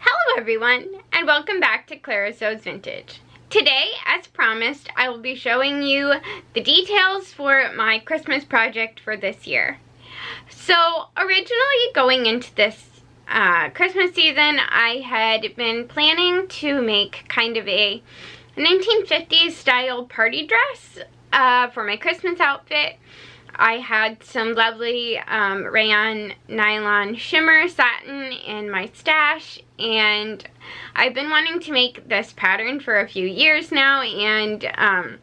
Hello everyone, and welcome back to Clara Sews Vintage. Today, as promised, I will be showing you the details for my Christmas project for this year. So, originally going into this Christmas season, I had been planning to make kind of a 1950s style party dress for my Christmas outfit. I had some lovely rayon nylon shimmer satin in my stash, and I've been wanting to make this pattern for a few years now, and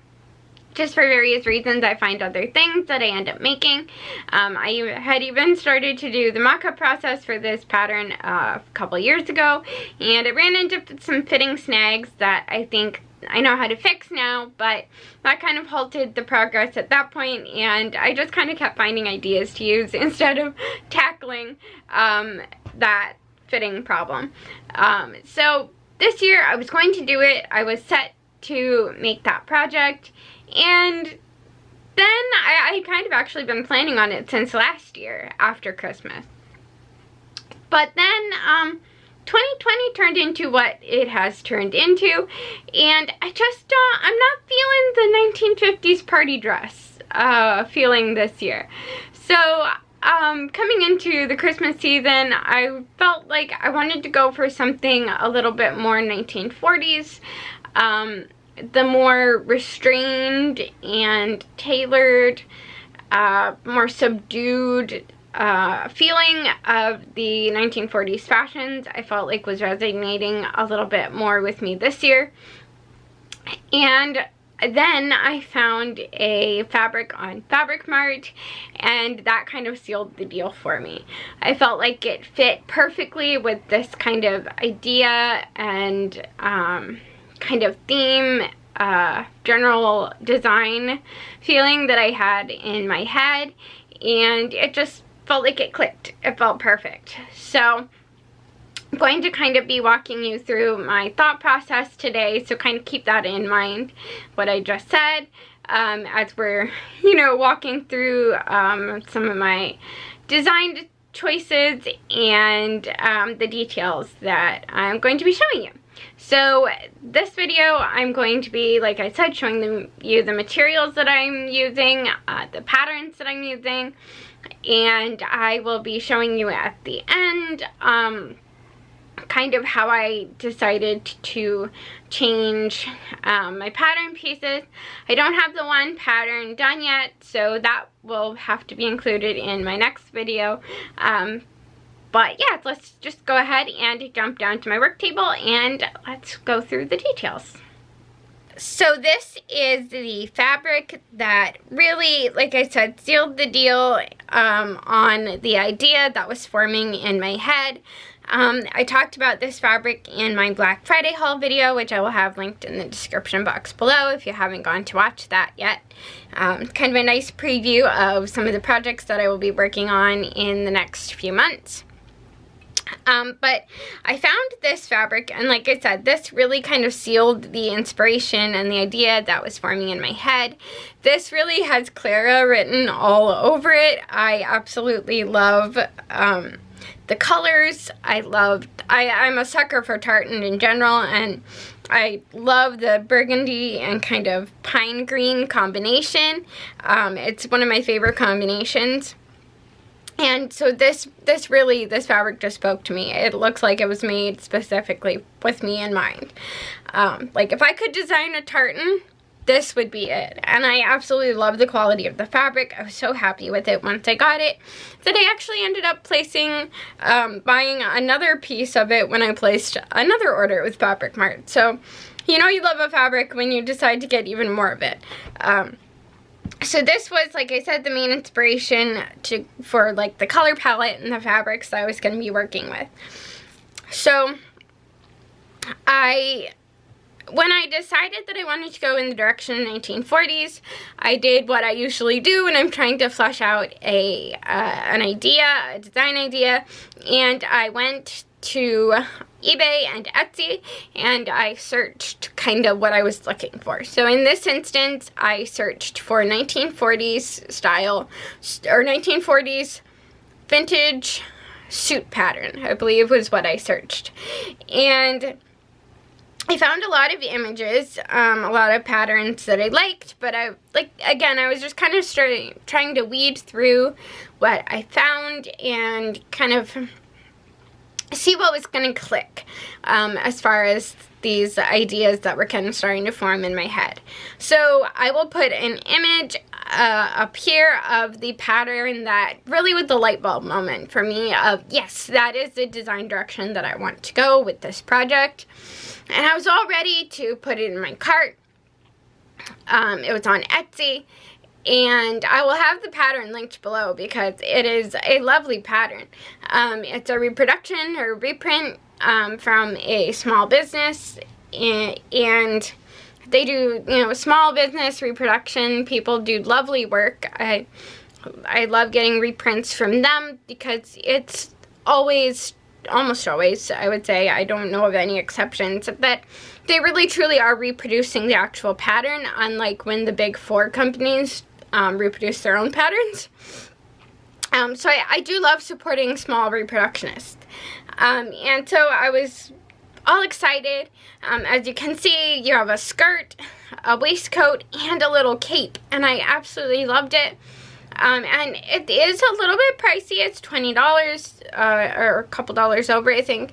just for various reasons I find other things that I end up making. I had even started to do the mock-up process for this pattern a couple years ago, and I ran into some fitting snags that I think I know how to fix now, but that kind of halted the progress at that point, and I just kind of kept finding ideas to use instead of tackling that fitting problem. So this year I was going to do it. I was set to make that project, and then I kind of actually been planning on it since last year after Christmas. But then 2020 turned into what it has turned into, and I just I'm not feeling the 1950s party dress feeling this year. So coming into the Christmas season, I felt like I wanted to go for something a little bit more 1940s, the more restrained and tailored, more subdued feeling of the 1940s fashions. I felt like was resonating a little bit more with me this year. And then I found a fabric on Fabric Mart, and that kind of sealed the deal for me. I felt like it fit perfectly with this kind of idea and kind of theme, general design feeling that I had in my head, and it just felt like it clicked. It felt perfect. So I'm going to kind of be walking you through my thought process today, so kind of keep that in mind, what I just said, as we're, walking through some of my design choices and the details that I'm going to be showing you. So this video, I'm going to be, like I said, showing you the materials that I'm using, the patterns that I'm using, and I will be showing you at the end kind of how I decided to change my pattern pieces. I don't have the one pattern done yet, so that will have to be included in my next video. But yeah, let's just go ahead and jump down to my work table and let's go through the details. So this is the fabric that really, like I said, sealed the deal on the idea that was forming in my head. I talked about this fabric in my Black Friday haul video, which I will have linked in the description box below if you haven't gone to watch that yet. Kind of a nice preview of some of the projects that I will be working on in the next few months. But I found this fabric, and like I said, this really kind of sealed the inspiration and the idea that was forming in my head. This really has Clara written all over it. I absolutely love the colors. I'm a sucker for tartan in general, and I love the burgundy and kind of pine green combination. It's one of my favorite combinations. And so this fabric just spoke to me. It looks like it was made specifically with me in mind. Like if I could design a tartan, this would be it. And I absolutely love the quality of the fabric. I was so happy with it once I got it that I actually ended up buying another piece of it when I placed another order with Fabric Mart. So, you love a fabric when you decide to get even more of it. So this was, like I said, the main inspiration for like the color palette and the fabrics that I was going to be working with. So when I decided that I wanted to go in the direction of 1940s, I did what I usually do when I'm trying to flesh out an idea, a design idea, and I went to eBay and Etsy, and I searched kind of what I was looking for. So in this instance, I searched for 1940s style, or 1940s vintage suit pattern, I believe was what I searched. And I found a lot of images, a lot of patterns that I liked, but I was just kind of trying to weed through what I found and kind of see what was going to click as far as these ideas that were kind of starting to form in my head. So I will put an image up here of the pattern that really was the light bulb moment for me of, yes, that is the design direction that I want to go with this project. And I was all ready to put it in my cart. It was on Etsy. And I will have the pattern linked below because it is a lovely pattern. It's a reproduction or reprint from a small business. And they do, small business reproduction. People do lovely work. I love getting reprints from them because it's almost always, I would say, I don't know of any exceptions, that they really truly are reproducing the actual pattern, unlike when the big four companies reproduce their own patterns. So I do love supporting small reproductionists. And so I was all excited. As you can see, you have a skirt, a waistcoat, and a little cape, and I absolutely loved it. And it is a little bit pricey. It's $20 or a couple dollars over, I think.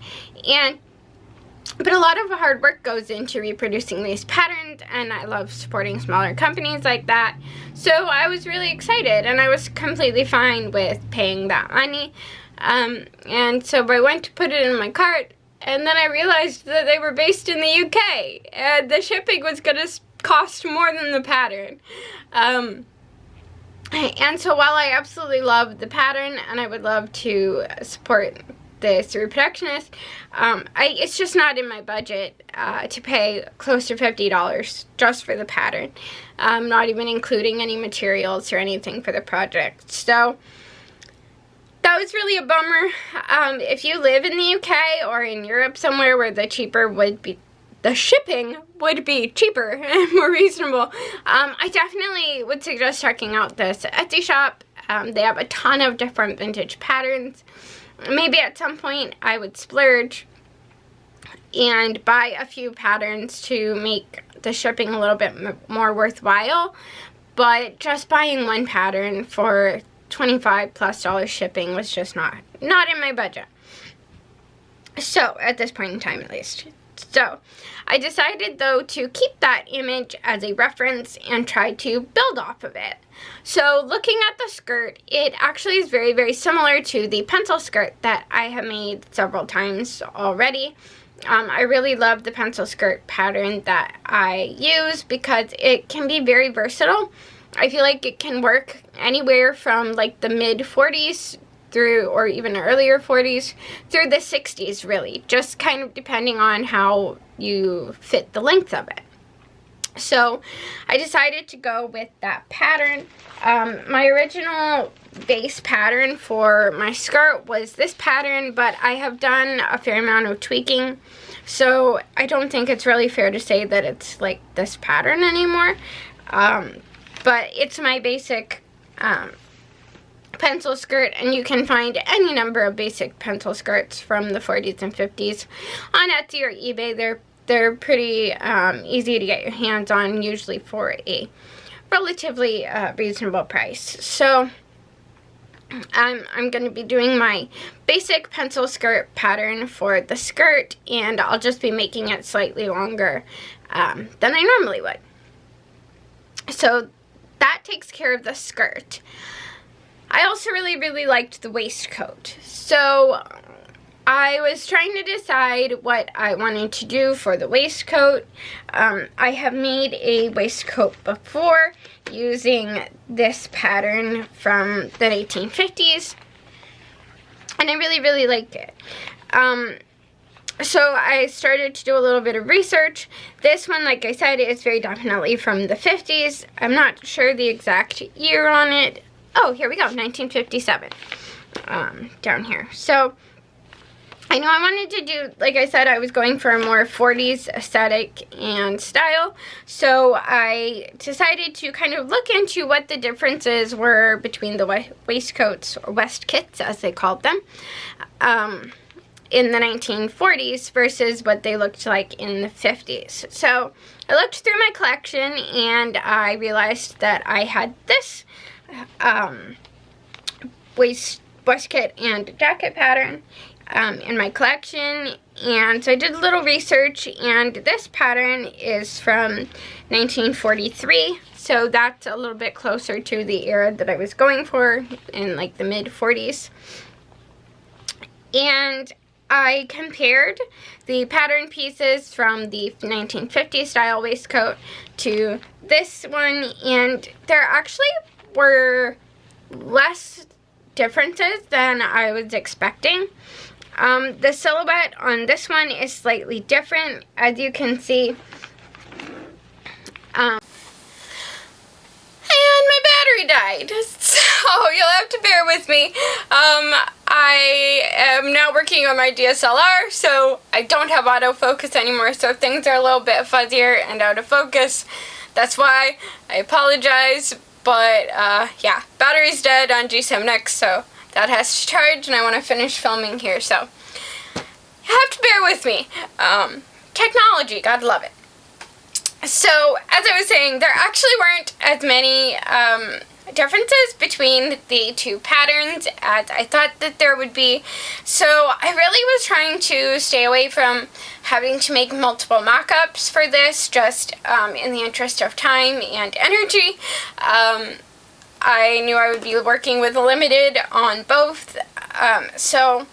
But a lot of hard work goes into reproducing these patterns, and I love supporting smaller companies like that. So I was really excited, and I was completely fine with paying that money. And so I went to put it in my cart, and then I realized that they were based in the UK, and the shipping was going to cost more than the pattern. And so while I absolutely love the pattern and I would love to support this reproductionist, it's just not in my budget to pay close to $50 just for the pattern, not even including any materials or anything for the project. So that was really a bummer. If you live in the UK or in Europe somewhere where the shipping would be cheaper and more reasonable, I definitely would suggest checking out this Etsy shop. They have a ton of different vintage patterns. Maybe at some point I would splurge and buy a few patterns to make the shipping a little bit more worthwhile, but just buying one pattern for $25+ shipping was just not in my budget. So, at this point in time at least. So, I decided though to keep that image as a reference and try to build off of it. So, looking at the skirt, it actually is very, very similar to the pencil skirt that I have made several times already. I really love the pencil skirt pattern that I use because it can be very versatile. I feel like it can work anywhere from like the mid-40s through, or even earlier 40s, through the 60s really, just kind of depending on how you fit the length of it. So I decided to go with that pattern. My original base pattern for my skirt was this pattern, but I have done a fair amount of tweaking, so I don't think it's really fair to say that it's like this pattern anymore. But it's my basic pencil skirt, and you can find any number of basic pencil skirts from the 40s and 50s on Etsy or eBay. They're pretty easy to get your hands on, usually for a relatively reasonable price. So I'm going to be doing my basic pencil skirt pattern for the skirt, and I'll just be making it slightly longer than I normally would. So that takes care of the skirt. I also really, really liked the waistcoat. So I was trying to decide what I wanted to do for the waistcoat. I have made a waistcoat before using this pattern from the 1850s, and I really, really liked it. So I started to do a little bit of research. This one, like I said, is very definitely from the 50s. I'm not sure the exact year on it. Oh, here we go, 1957, down here. So I know I wanted to do, like I said, I was going for a more 40s aesthetic and style, so I decided to kind of look into what the differences were between the waistcoats, or Westkits as they called them, in the 1940s versus what they looked like in the 50s. So I looked through my collection and I realized that I had this waistcoat and jacket pattern in my collection, and so I did a little research, and this pattern is from 1943, so that's a little bit closer to the era that I was going for in like the mid-40s. And I compared the pattern pieces from the 1950s style waistcoat to this one, and there actually were less differences than I was expecting. The silhouette on this one is slightly different, as you can see. And my battery died, so you'll have to bear with me. I am now working on my DSLR, so I don't have autofocus anymore, so things are a little bit fuzzier and out of focus. That's why I apologize, but yeah, battery's dead on G7X, so that has to charge, and I want to finish filming here, so you have to bear with me. Technology, gotta love it. So, as I was saying, there actually weren't as many differences between the two patterns as I thought that there would be. So, I really was trying to stay away from having to make multiple mock-ups for this, just in the interest of time and energy. I knew I would be working with limited on both, so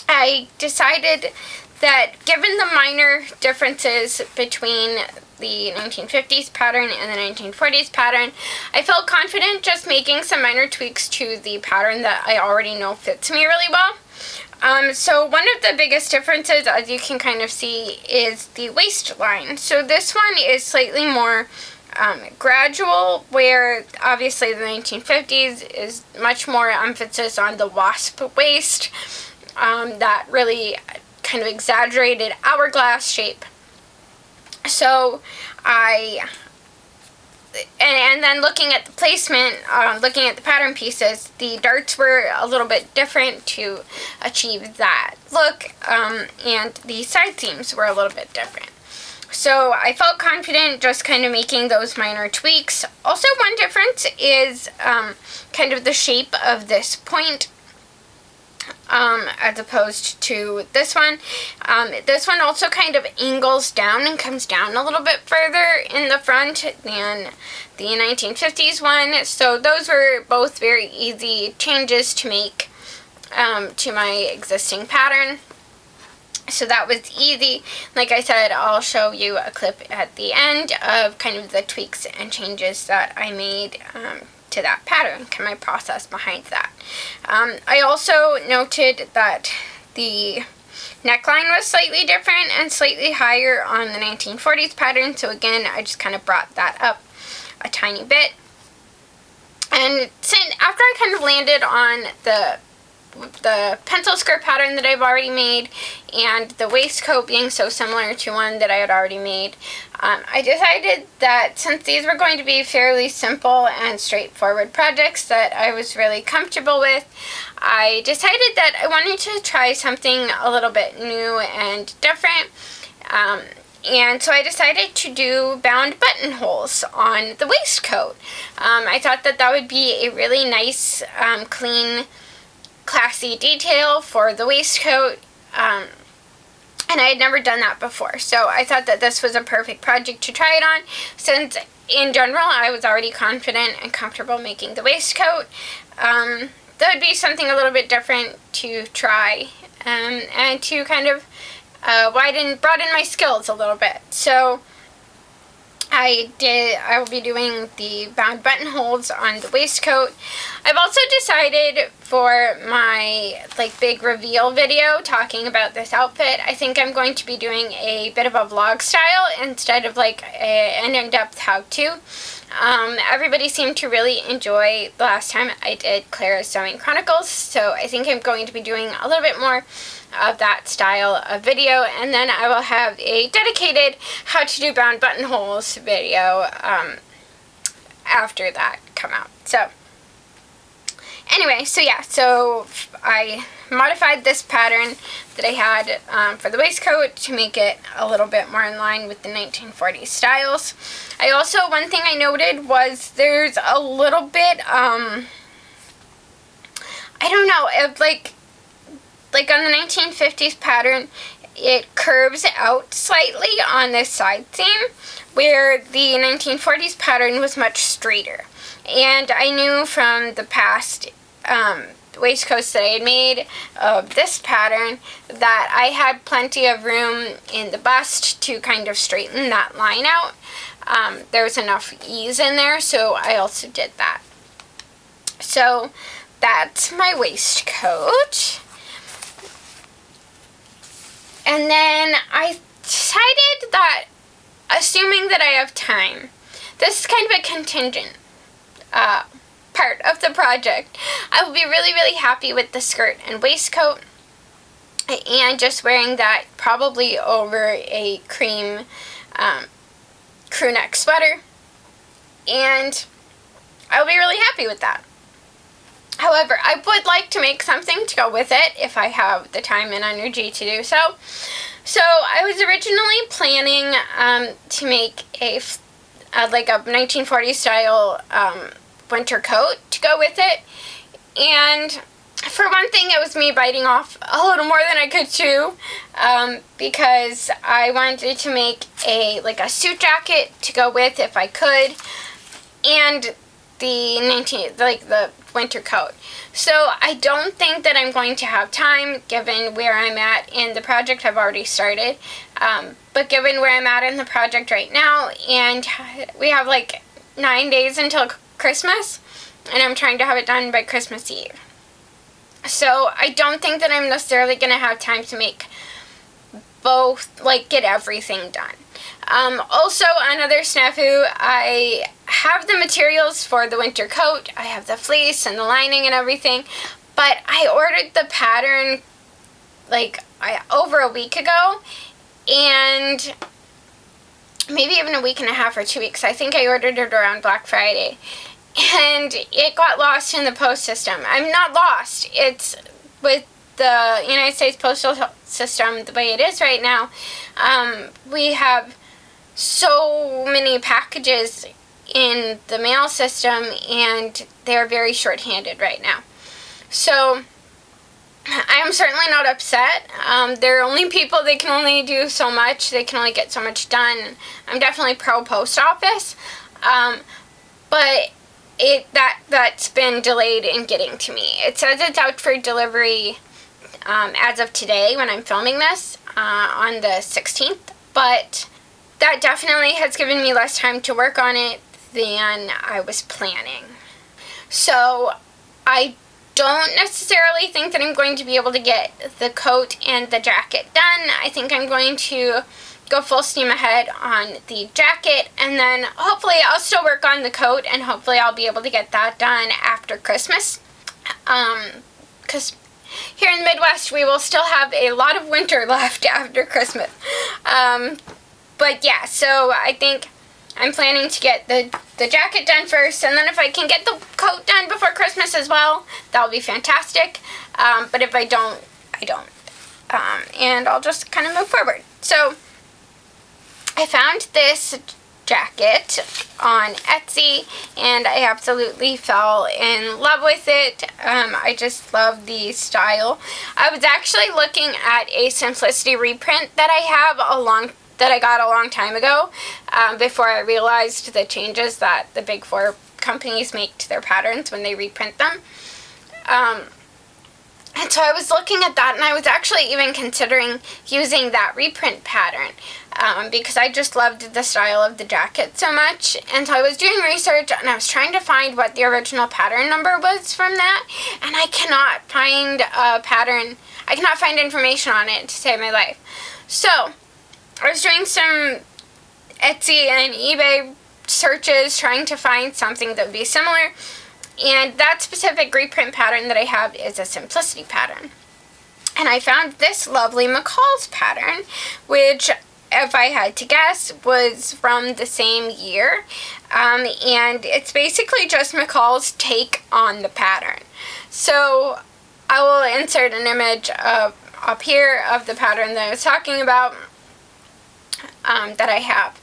I decided that given the minor differences between the 1950s pattern and the 1940s pattern, I felt confident just making some minor tweaks to the pattern that I already know fits me really well. So one of the biggest differences, as you can kind of see, is the waistline. So this one is slightly more gradual, where obviously the 1950s is much more emphasis on the wasp waist, that really kind of exaggerated hourglass shape. So and then looking at the placement, looking at the pattern pieces, the darts were a little bit different to achieve that look, and the side seams were a little bit different. So I felt confident just kind of making those minor tweaks. Also, one difference is kind of the shape of this point, as opposed to this one. This one also kind of angles down and comes down a little bit further in the front than the 1950s one. So those were both very easy changes to make to my existing pattern. So that was easy. Like I said, I'll show you a clip at the end of kind of the tweaks and changes that I made to that pattern, kind of my process behind that. I also noted that the neckline was slightly different and slightly higher on the 1940s pattern, so again, I just kind of brought that up a tiny bit. And after I kind of landed on the pencil skirt pattern that I've already made, and the waistcoat being so similar to one that I had already made, I decided that since these were going to be fairly simple and straightforward projects that I was really comfortable with, I decided that I wanted to try something a little bit new and different. And so I decided to do bound buttonholes on the waistcoat. I thought that that would be a really nice, clean, classy detail for the waistcoat, and I had never done that before, so I thought that this was a perfect project to try it on, since in general I was already confident and comfortable making the waistcoat. That would be something a little bit different to try, and to kind of broaden my skills a little bit. So I will be doing the bound buttonholes on the waistcoat. I've also decided for my big reveal video talking about this outfit, I think I'm going to be doing a bit of a vlog style instead of an in-depth how-to. Everybody seemed to really enjoy the last time I did Clara's Sewing Chronicles, so I think I'm going to be doing a little bit more of that style of video, and then I will have a dedicated how to do bound buttonholes video after that come out. So anyway, so yeah, so I modified this pattern that I had for the waistcoat to make it a little bit more in line with the 1940s styles. I also, one thing I noted was there's a little bit, I don't know, like on the 1950s pattern, it curves out slightly on this side seam, where the 1940s pattern was much straighter. And I knew from the past waistcoats that I had made of this pattern that I had plenty of room in the bust to kind of straighten that line out. There was enough ease in there, so I also did that. So that's my waistcoat. And then I decided that, assuming that I have time, this is kind of a contingent part of the project. I will be really, really happy with the skirt and waistcoat, and just wearing that probably over a cream crew neck sweater, and I'll be really happy with that. However, I would like to make something to go with it if I have the time and energy to do so. So I was originally planning to make a like a 1940s style winter coat to go with it. And for one thing, it was me biting off a little more than I could chew, because I wanted to make a suit jacket to go with if I could, and the winter coat. So I don't think that I'm going to have time, given where I'm at in the project. I've already started, but given where I'm at in the project right now, and we have like 9 days until Christmas, and I'm trying to have it done by Christmas Eve. So I don't think that I'm necessarily going to have time to make both, get everything done. Also, another snafu, I have the materials for the winter coat. I have the fleece and the lining and everything, but I ordered the pattern over a week ago, and maybe even a week and a half or 2 weeks. I think I ordered it around Black Friday, and it got lost in the post system. I'm not lost. It's with the United States Postal System the way it is right now. We have so many packages in the mail system, and they're very short-handed right now. So I am certainly not upset. They're only people. They can only do so much. They can only get so much done. I'm definitely pro post office, but that's been delayed in getting to me. It says it's out for delivery as of today when I'm filming this on the 16th, but that definitely has given me less time to work on it than I was planning. So I don't necessarily think that I'm going to be able to get the coat and the jacket done. I think I'm going to go full steam ahead on the jacket, and then hopefully I'll still work on the coat, and hopefully I'll be able to get that done after Christmas. Because here in the Midwest, we will still have a lot of winter left after Christmas. But yeah, so I think I'm planning to get the jacket done first, and then if I can get the coat done before Christmas as well, that'll be fantastic. But if I don't, I don't. And I'll just kind of move forward. So I found this jacket on Etsy, and I absolutely fell in love with it. I just love the style. I was actually looking at a Simplicity reprint that I got a long time ago, before I realized the changes that the big four companies make to their patterns when they reprint them. And so I was looking at that, and I was actually even considering using that reprint pattern, because I just loved the style of the jacket so much. And so I was doing research, and I was trying to find what the original pattern number was from that, and I cannot find a pattern. I cannot find information on it to save my life. So I was doing some Etsy and eBay searches trying to find something that would be similar, and that specific reprint pattern that I have is a simplicity pattern. And I found this lovely McCall's pattern, which, if I had to guess, was from the same year. And it's basically just McCall's take on the pattern. So I will insert an image up here of the pattern that I was talking about that I have.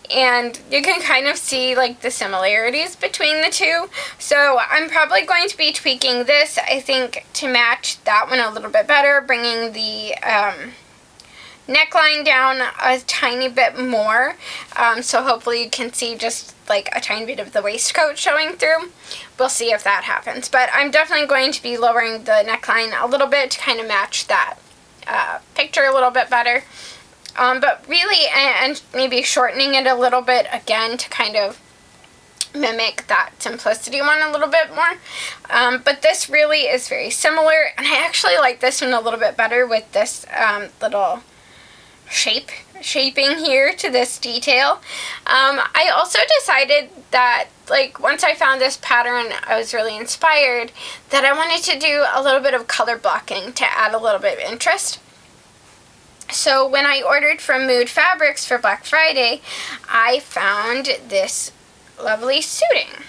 And you can kind of see like the similarities between the two. So I'm probably going to be tweaking this, I think, to match that one a little bit better, bringing the neckline down a tiny bit more. So hopefully you can see just like a tiny bit of the waistcoat showing through. We'll see if that happens. But I'm definitely going to be lowering the neckline a little bit to kind of match that picture a little bit better. But really, and maybe shortening it a little bit again to kind of mimic that simplicity one a little bit more. But this really is very similar, and I actually like this one a little bit better with this little shaping here to this detail. I also decided that, like, once I found this pattern, I was really inspired that I wanted to do a little bit of color blocking to add a little bit of interest. So when I ordered from Mood Fabrics for Black Friday, I found this lovely suiting.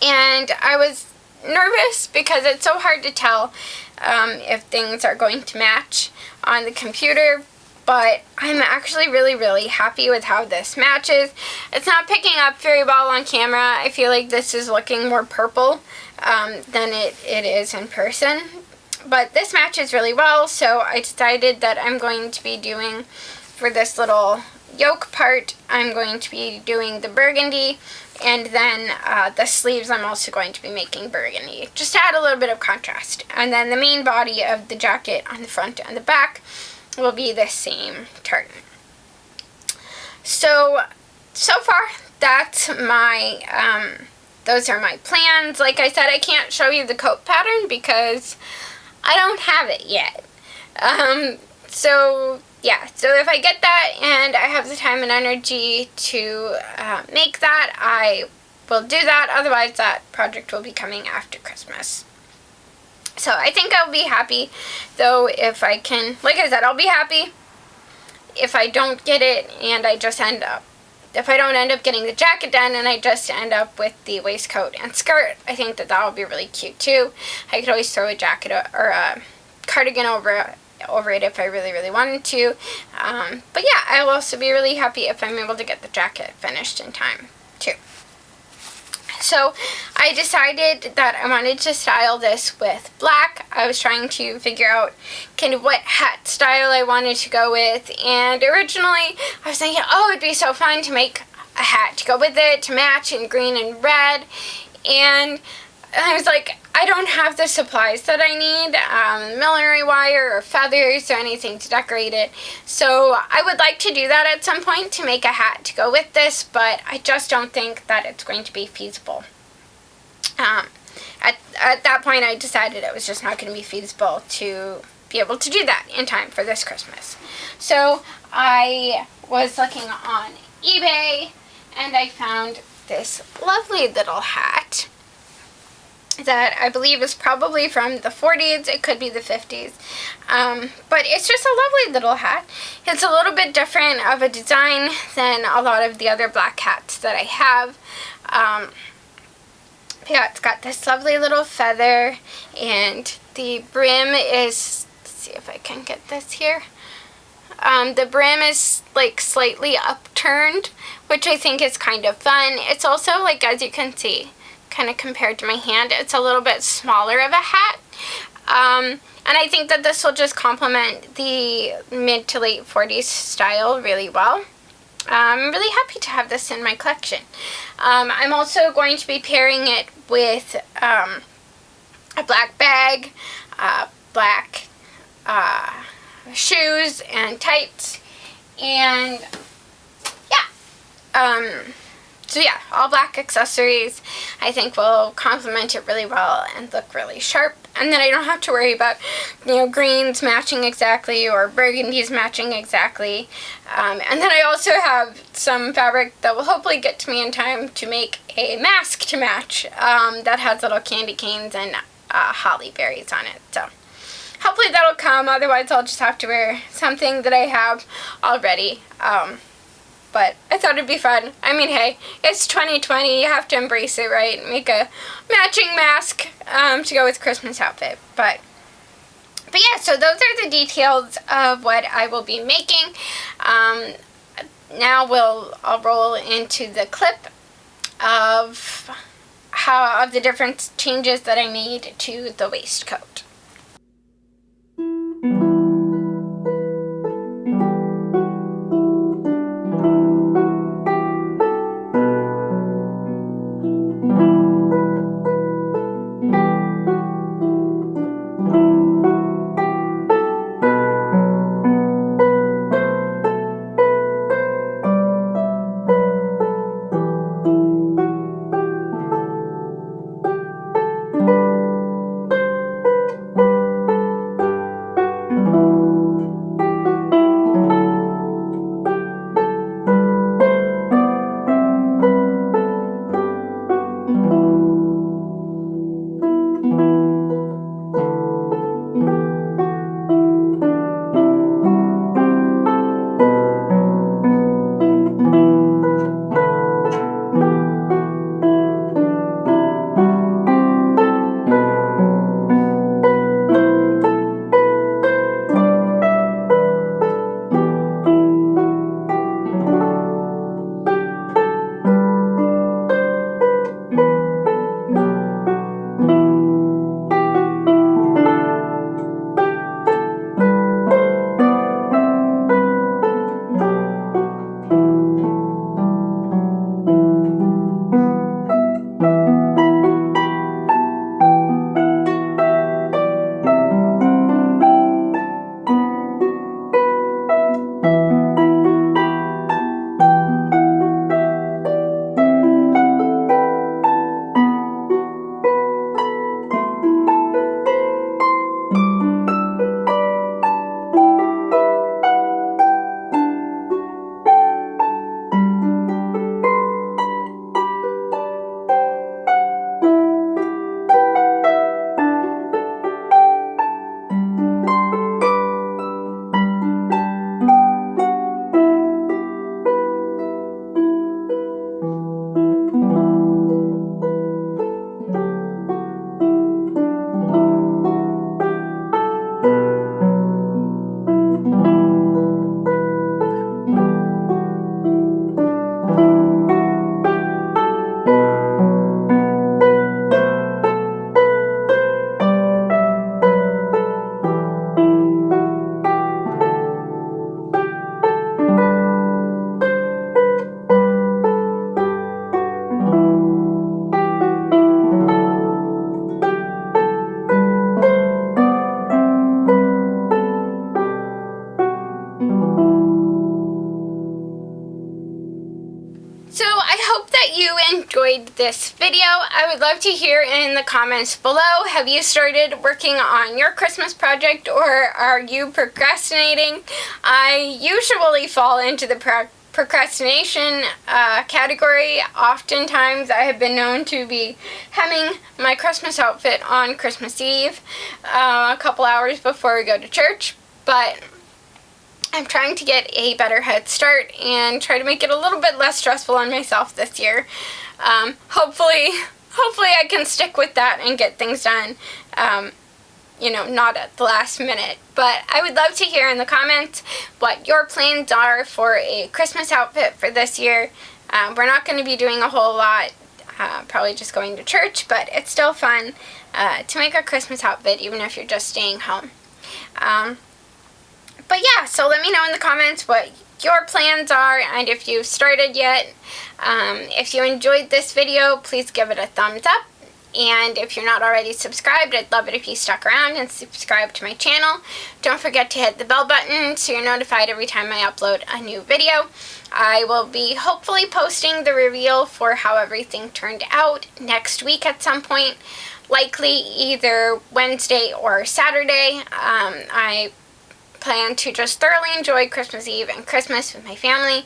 And I was nervous because it's so hard to tell if things are going to match on the computer, but I'm actually really, really happy with how this matches. It's not picking up very well on camera. I feel like this is looking more purple than it is in person. But this matches really well, so I decided that I'm going to be doing, for this little yoke part, I'm going to be doing the burgundy, and then the sleeves I'm also going to be making burgundy, just to add a little bit of contrast. And then the main body of the jacket on the front and the back will be the same tartan. So far, that's my, those are my plans. Like I said, I can't show you the coat pattern because I don't have it yet. So if I get that and I have the time and energy to make that, I will do that. Otherwise, that project will be coming after Christmas. So I think I'll be happy, though, if I can, like I said, I'll be happy if I don't get it and I just end up, if I don't end up getting the jacket done and I just end up with the waistcoat and skirt. I think that will be really cute too. I could always throw a jacket or a cardigan over it if I really, really wanted to. But yeah, I will also be really happy if I'm able to get the jacket finished in time too. So I decided that I wanted to style this with black. I was trying to figure out kind of what hat style I wanted to go with, and originally I was thinking, oh, it'd be so fun to make a hat to go with it, to match in green and red, and I was like, I don't have the supplies that I need, millinery wire or feathers or anything to decorate it. So I would like to do that at some point to make a hat to go with this, but I just don't think that it's going to be feasible. At that point, I decided it was just not going to be feasible to be able to do that in time for this Christmas. So I was looking on eBay and I found this lovely little hat that I believe is probably from the 40s, it could be the 50s, but it's just a lovely little hat. It's a little bit different of a design than a lot of the other black hats that I have. Yeah, it's got this lovely little feather, and the brim is, let's see if I can get this here. The brim is like slightly upturned, which I think is kind of fun. It's also, like, as you can see, kind of compared to my hand, it's a little bit smaller of a hat. And I think that this will just complement the mid to late 40s style really well. I'm really happy to have this in my collection. I'm also going to be pairing it with a black bag, black shoes and tights, and yeah. So yeah, all black accessories I think will complement it really well and look really sharp and then I don't have to worry about, greens matching exactly or burgundies matching exactly. And then I also have some fabric that will hopefully get to me in time to make a mask to match that has little candy canes and holly berries on it. So hopefully that'll come. Otherwise, I'll just have to wear something that I have already. But I thought it'd be fun. I mean, hey, it's 2020. You have to embrace it, right? Make a matching mask to go with Christmas outfit. But yeah, so those are the details of what I will be making. Now I'll roll into the clip of the different changes that I made to the waistcoat. Enjoyed this video. I would love to hear in the comments below, have you started working on your Christmas project, or are you procrastinating? I usually fall into the procrastination category. Oftentimes I have been known to be hemming my Christmas outfit on Christmas Eve, a couple hours before we go to church, but I'm trying to get a better head start and try to make it a little bit less stressful on myself this year. Hopefully I can stick with that and get things done, not at the last minute. But I would love to hear in the comments what your plans are for a Christmas outfit for this year. We're not going to be doing a whole lot, probably just going to church, but it's still fun to make a Christmas outfit even if you're just staying home. But yeah, so let me know in the comments what your plans are and if you've started yet. If you enjoyed this video, please give it a thumbs up. And if you're not already subscribed, I'd love it if you stuck around and subscribe to my channel. Don't forget to hit the bell button so you're notified every time I upload a new video. I will be hopefully posting the reveal for how everything turned out next week at some point. likely either Wednesday or Saturday. I plan to just thoroughly enjoy Christmas Eve and Christmas with my family.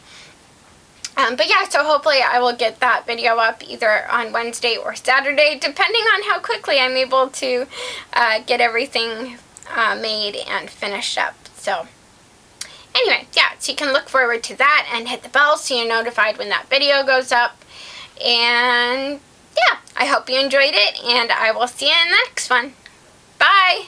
But yeah, so hopefully I will get that video up either on Wednesday or Saturday, depending on how quickly I'm able to get everything made and finished up. So anyway, yeah, so you can look forward to that and hit the bell so you're notified when that video goes up. And yeah, I hope you enjoyed it, and I will see you in the next one. Bye!